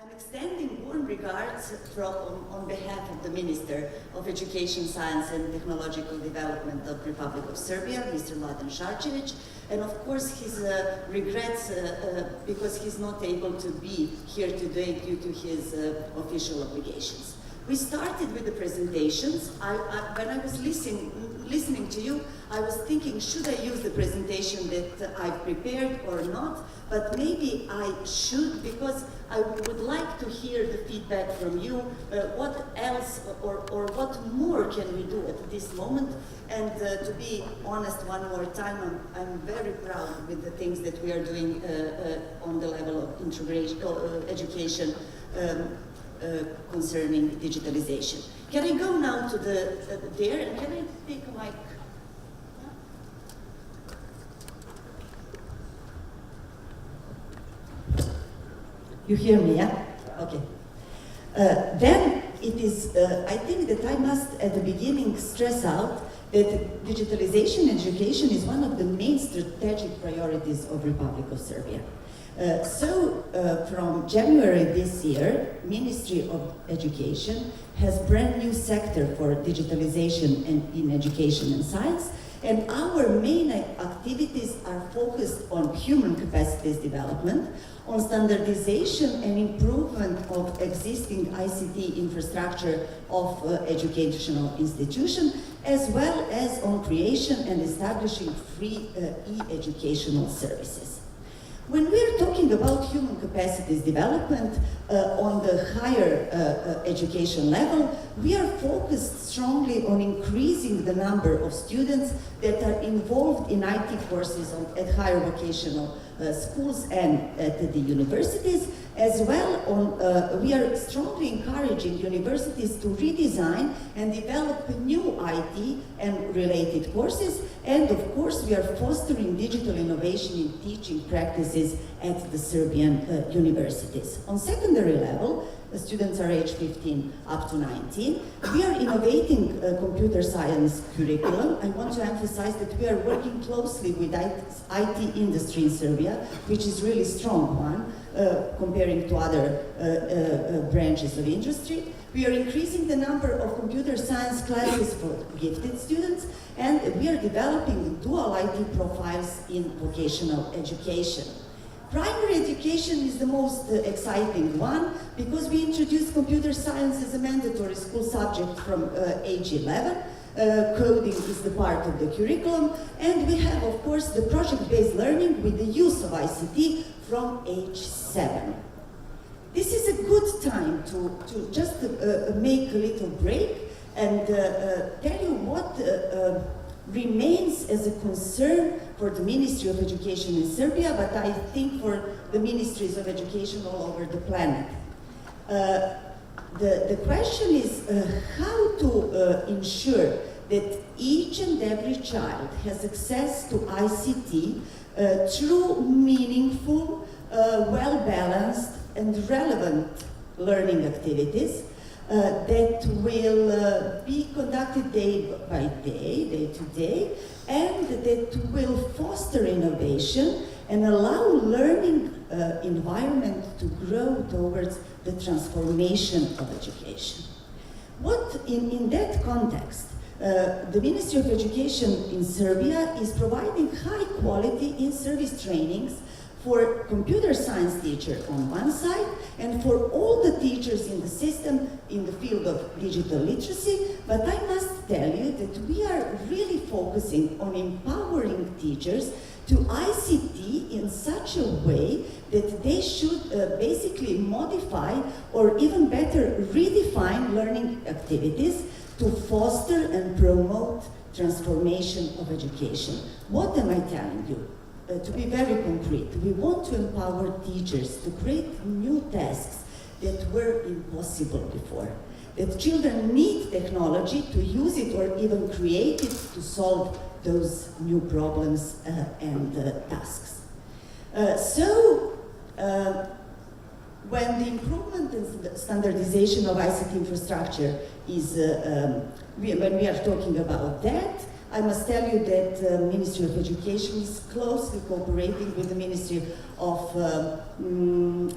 I'm extending warm regards on behalf of the Minister of Education, Science and Technological Development of the Republic of Serbia, Mr. Mladen Sarcevic, and of course his regrets because he's not able to be here today due to his official obligations. We started with the presentations. When I was listening to you, I was thinking, should I use the presentation that I've prepared or not? But maybe I should, because I would like to hear the feedback from you. What else or what more can we do at this moment? And to be honest, one more time, I'm very proud with the things that we are doing on the level of integration, education concerning digitalization. Can I go now to there, and can I take a mic? You hear me, yeah? Okay. Then it is, I think that I must at the beginning stress out that digitalization education is one of the main strategic priorities of Republic of Serbia. From January this year, Ministry of Education has brand new sector for digitalization in education and science, and our main activities are focused on human capacities development, on standardization and improvement of existing ICT infrastructure of educational institutions, as well as on creation and establishing free e-educational services. When we're talking about human capacities development on the higher education level, we are focused strongly on increasing the number of students that are involved in IT courses at higher vocational schools and at the universities, as well on, we are strongly encouraging universities to redesign and develop new IT and related courses, and of course we are fostering digital innovation in teaching practices at the Serbian universities. On secondary level, the students are aged 15 up to 19. We are innovating computer science curriculum. I want to emphasize that we are working closely with IT industry in Serbia, which is really strong one, comparing to other branches of industry. We are increasing the number of computer science classes for gifted students, and we are developing dual IT profiles in vocational education. Primary education is the most exciting one because we introduced computer science as a mandatory school subject from age 11. Coding is the part of the curriculum, and we have, of course, the project-based learning with the use of ICT from age 7. This is a good time to just make a little break and tell you what remains as a concern for the Ministry of Education in Serbia, but I think for the ministries of education all over the planet. The question is how to ensure that each and every child has access to ICT through meaningful, well-balanced and relevant learning activities that will be conducted day by day, day to day, and that will foster innovation and allow learning environment to grow towards the transformation of education. What, in that context, the Ministry of Education in Serbia is providing high quality in-service trainings for computer science teachers on one side, and for all the teachers in the system in the field of digital literacy. But I must tell you that we are really focusing on empowering teachers to ICT in such a way that they should basically modify or even better redefine learning activities to foster and promote transformation of education. What am I telling you? To be very concrete, we want to empower teachers to create new tasks that were impossible before. That children need technology to use it or even create it to solve those new problems and tasks. When the improvement and standardization of ICT infrastructure is, when we are talking about that, I must tell you that the Ministry of Education is closely cooperating with the Ministry of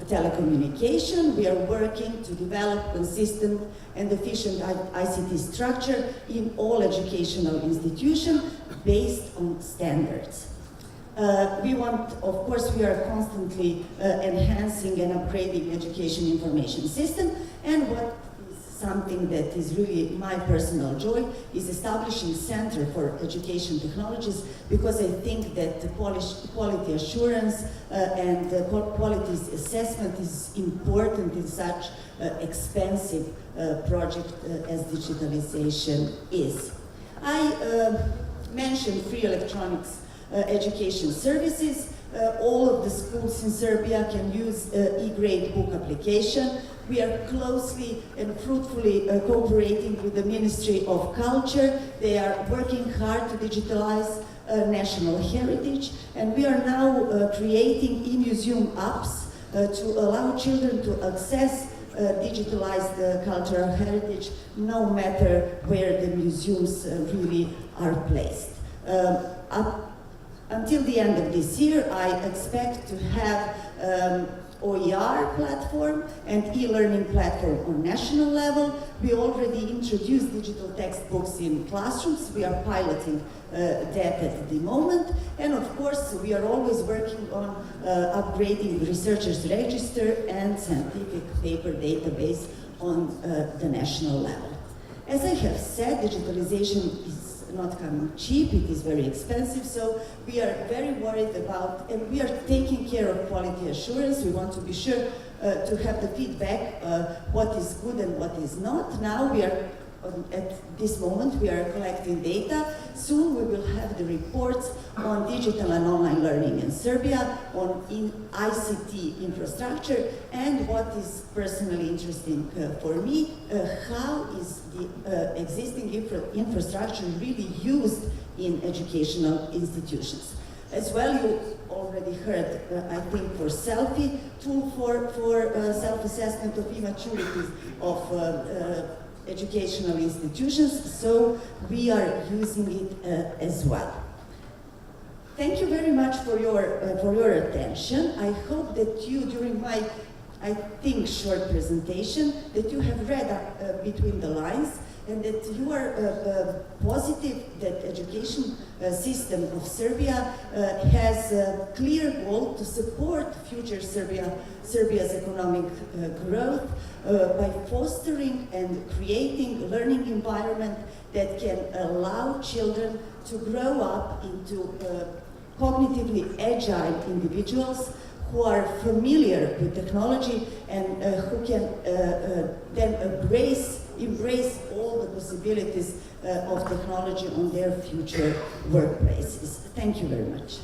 Telecommunication. We are working to develop consistent and efficient ICT structure in all educational institutions based on standards. We are constantly enhancing and upgrading education information system, and what is something that is really my personal joy is establishing Center for Education Technologies, because I think that the quality assurance and the quality assessment is important in such expensive project as digitalization is. I mentioned free electronics education services. All of the schools in Serbia can use e-grade book application. We are closely and fruitfully cooperating with the Ministry of Culture. They are working hard to digitalize national heritage, and we are now creating e-museum apps to allow children to access digitalized cultural heritage no matter where the museums really are placed. Until the end of this year, I expect to have OER platform and e-learning platform on national level. We already introduced digital textbooks in classrooms. We are piloting that at the moment. And of course, we are always working on upgrading the researchers register and scientific paper database on the national level. As I have said, digitalization is not coming cheap, it is very expensive, so we are very worried about, and we are taking care of quality assurance. We want to be sure to have the feedback, what is good and what is not. Now we are, at this moment, we are collecting data. Soon we will have the reports on digital and online learning in Serbia, on ICT infrastructure, and what is personally interesting for me, how is the existing infrastructure really used in educational institutions. As well, you already heard, I think, for Selfie, tool for self-assessment of immaturities of educational institutions, so we are using it as well. Thank you very much for your attention. I hope that you, during my, I think, short presentation, that you have read between the lines, and that you are positive that education system of Serbia has a clear goal to support future Serbia's economic growth by fostering and creating a learning environment that can allow children to grow up into cognitively agile individuals who are familiar with technology and who can then embrace all the possibilities of technology on their future workplaces. Thank you very much.